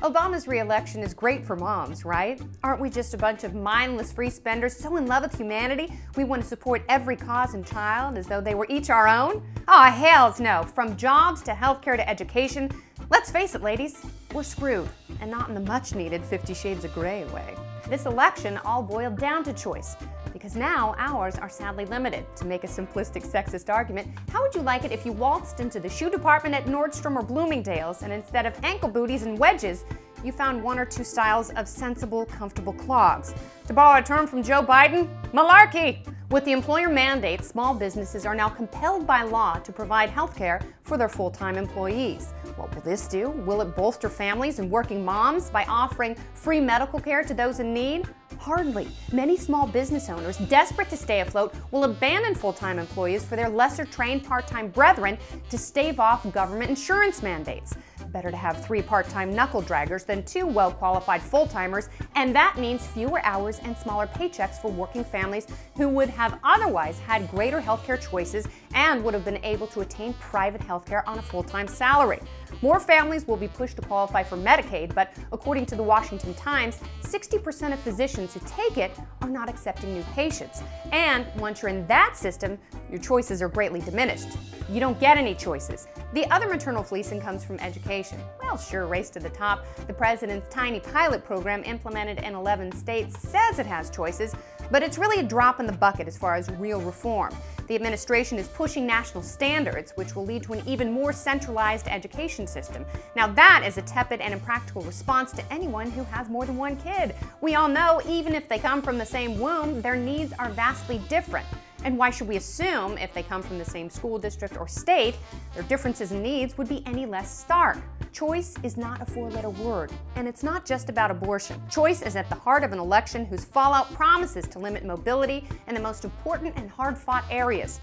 Obama's re-election is great for moms, right? Aren't we just a bunch of mindless free spenders so in love with humanity we want to support every cause and child as though they were each our own? Aw, hells no. From jobs to healthcare to education, let's face it, ladies, we're screwed, and not in the much-needed 50 Shades of Grey way. This election all boiled down to choice, because now ours are sadly limited. To make a simplistic sexist argument, how would you like it if you waltzed into the shoe department at Nordstrom or Bloomingdale's and instead of ankle booties and wedges, you found one or two styles of sensible, comfortable clogs? To borrow a term from Joe Biden, malarkey! With the employer mandate, small businesses are now compelled by law to provide health care for their full-time employees. What will this do? Will it bolster families and working moms by offering free medical care to those in need? Hardly. Many small business owners, desperate to stay afloat, will abandon full-time employees for their lesser-trained part-time brethren to stave off government insurance mandates. Better to have 3 part-time knuckle-draggers than 2 well-qualified full-timers, and that means fewer hours and smaller paychecks for working families who would have otherwise had greater healthcare choices and would have been able to attain private healthcare on a full-time salary. More families will be pushed to qualify for Medicaid, but according to the Washington Times, 60% of physicians who take it are not accepting new patients. And once you're in that system, your choices are greatly diminished. You don't get any choices. The other maternal fleecing comes from education. Well, sure, race to the top. The president's tiny pilot program implemented in 11 states says it has choices, but it's really a drop in the bucket as far as real reform. The administration is pushing national standards, which will lead to an even more centralized education system. Now that is a tepid and impractical response to anyone who has more than one kid. We all know, even if they come from the same womb, their needs are vastly different. And why should we assume, if they come from the same school district or state, their differences in needs would be any less stark? Choice is not a 4-letter word, and it's not just about abortion. Choice is at the heart of an election whose fallout promises to limit mobility in the most important and hard-fought areas.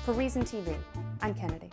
For Reason TV, I'm Kennedy.